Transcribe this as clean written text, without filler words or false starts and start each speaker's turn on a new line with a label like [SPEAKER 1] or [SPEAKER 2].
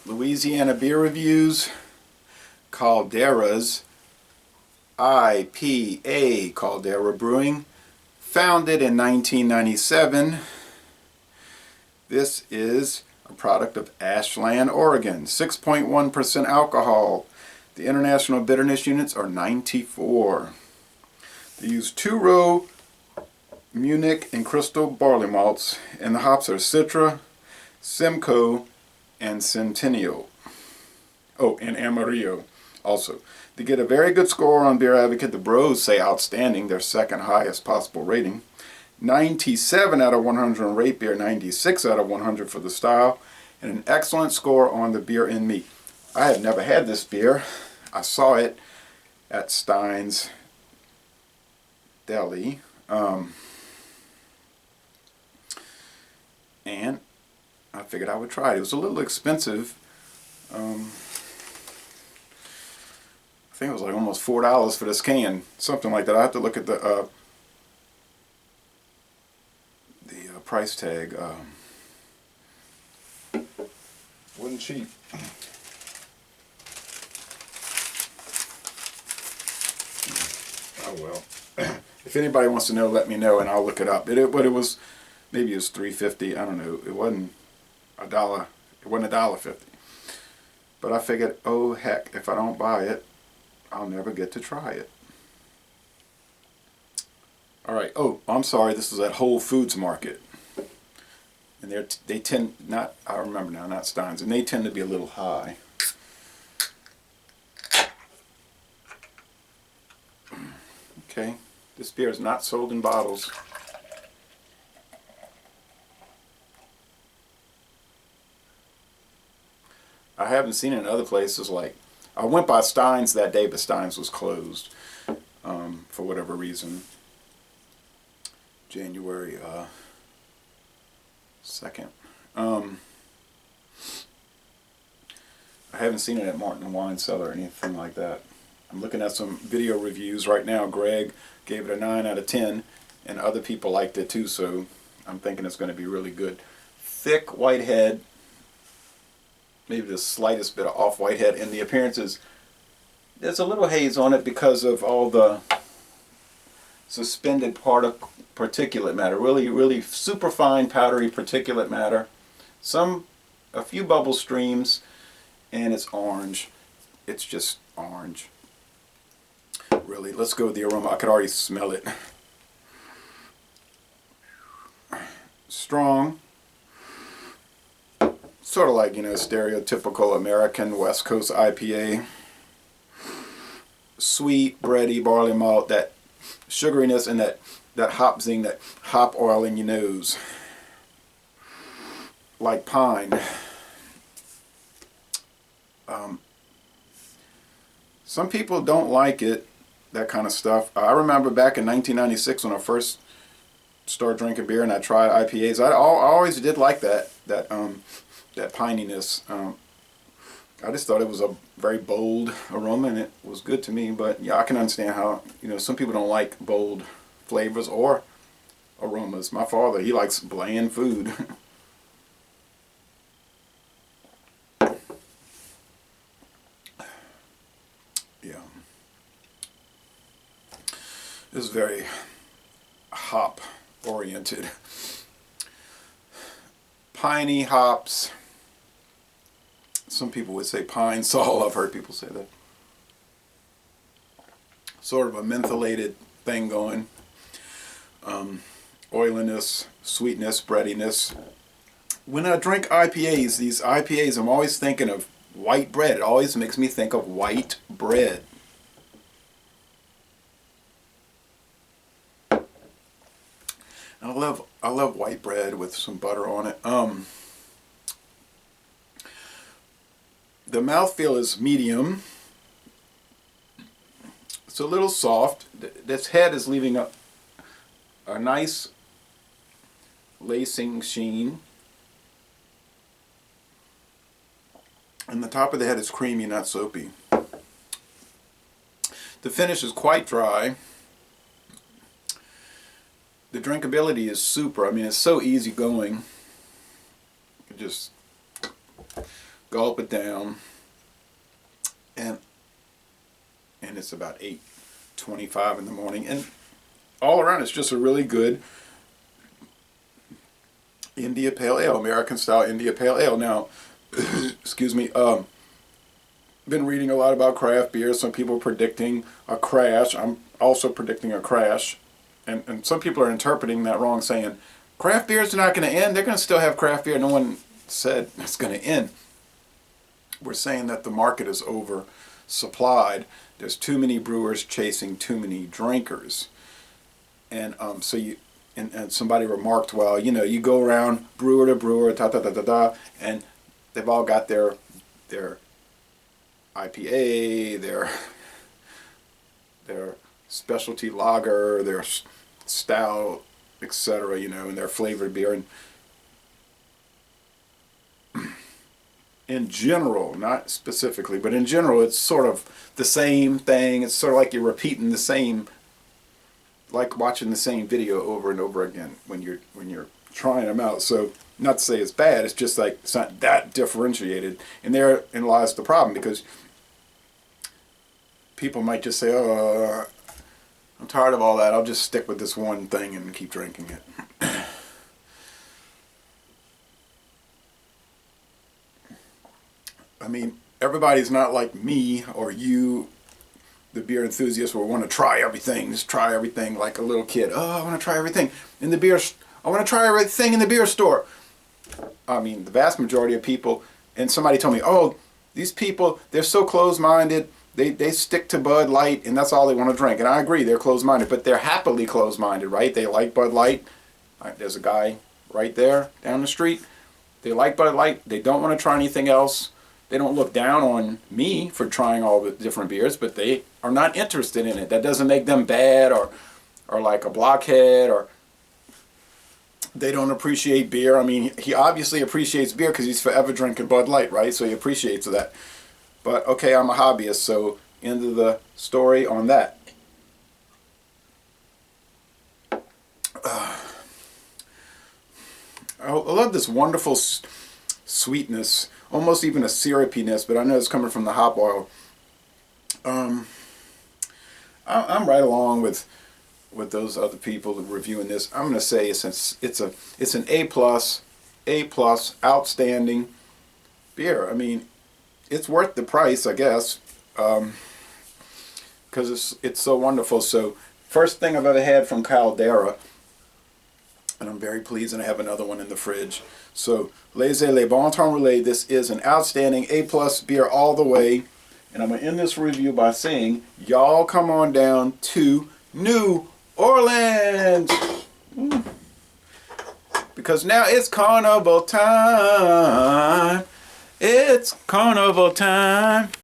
[SPEAKER 1] Louisiana beer reviews, Caldera's IPA, Caldera Brewing, founded in 1997. This is a product of Ashland, Oregon. 6.1% alcohol. The international bitterness units are 94. They use two-row Munich and Crystal barley malts, and the hops are Citra, Simcoe, and Centennial. Oh, and Amarillo also. They get a very good score on Beer Advocate. The Bros say outstanding, their second highest possible rating. 97 out of 100 on Rate Beer, 96 out of 100 for the style, and an excellent score on the Beer in Me. I have never had this beer. I saw it at Stein's Deli. And I figured I would try it. It was a little expensive. I think it was like almost $4 for this can, something like that. I have to look at the price tag. Wasn't cheap. Oh well. If anybody wants to know, let me know and I'll look it up. But it was, maybe it was $3.50. I don't know. It wasn't a dollar. It wasn't $1.50. But I figured, oh heck, if I don't buy it, I'll never get to try it. All right. Oh, I'm sorry. This is at Whole Foods Market, and they tend not. I remember now, not Stein's, and they tend to be a little high. Okay. This beer is not sold in bottles. I haven't seen it in other places. Like, I went by Stein's that day, but Stein's was closed for whatever reason. January 2nd. I haven't seen it at Martin Wine Cellar or anything like that. I'm looking at some video reviews right now. Greg gave it a 9 out of 10, and other people liked it too, so I'm thinking it's going to be really good. Thick white head, maybe the slightest bit of off-white head, and the appearance is, there's a little haze on it because of all the suspended particulate matter, really super fine powdery particulate matter. A few bubble streams, and it's orange. It's just orange. Really, let's go with the aroma. I could already smell it. Strong. Sort of like, stereotypical American West Coast IPA. Sweet, bready, barley malt, that sugariness and that hop zing, that hop oil in your nose. Like pine. Some people don't like it, that kind of stuff. I remember back in 1996 when I first started drinking beer and I tried IPAs. I always did like that pininess. I just thought it was a very bold aroma, and it was good to me. But yeah, I can understand how some people don't like bold flavors or aromas. My father, he likes bland food. Yeah, this is very hop oriented. Piney hops. Some people would say pine sol. I've heard people say that. Sort of a mentholated thing going. Oiliness, sweetness, breadiness. When I drink IPAs, these IPAs, I'm always thinking of white bread. It always makes me think of white bread. I love white bread with some butter on it. The mouthfeel is medium. It's a little soft. This head is leaving a nice lacing sheen. And the top of the head is creamy, not soapy. The finish is quite dry. The drinkability is super. I mean, it's so easy going. You just gulp it down, and it's about 8:25 in the morning, and all around it's just a really good India Pale Ale, American style India Pale Ale. Now, excuse me, been reading a lot about craft beer. Some people are predicting a crash. I'm also predicting a crash, and some people are interpreting that wrong, saying craft beers are not going to end. They're going to still have craft beer. No one said it's going to end. We're saying that the market is oversupplied. There's too many brewers chasing too many drinkers, and so you. And somebody remarked, well, you know, you go around brewer to brewer, and they've all got their IPA, their specialty lager, their stout, etc., you know, and their flavored beer. And in general, not specifically, but in general, it's sort of the same thing. It's sort of like you're repeating the same, like watching the same video over and over again when you're trying them out. So not to say it's bad, it's just like it's not that differentiated, and therein lies the problem, because people might just say, oh, I'm tired of all that, I'll just stick with this one thing and keep drinking it. I mean, everybody's not like me or you, the beer enthusiast, will want to try everything. Just try everything like a little kid. Oh, I want to try everything in the beer. I want to try everything in the beer store. I mean, the vast majority of people, and somebody told me, oh, these people, they're so closed-minded. They stick to Bud Light, and that's all they want to drink. And I agree, they're closed-minded, but they're happily closed-minded, right? They like Bud Light. There's a guy right there down the street. They like Bud Light. They don't want to try anything else. They don't look down on me for trying all the different beers, but they are not interested in it. That doesn't make them bad or like a blockhead, or they don't appreciate beer. I mean, he obviously appreciates beer because he's forever drinking Bud Light, right? So he appreciates that. But okay, I'm a hobbyist, so end of the story on that. I love this wonderful sweetness, almost even a syrupiness, but I know it's coming from the hop oil. I'm right along with those other people reviewing this. I'm going to say it's an A+, outstanding beer. I mean, it's worth the price, I guess, because it's so wonderful. So, first thing I've ever had from Caldera, and I'm very pleased, and I have another one in the fridge. So, Les Bon Temps Relais, this is an outstanding A+ beer all the way. And I'm going to end this review by saying, y'all come on down to New Orleans. Because now it's carnival time. It's carnival time.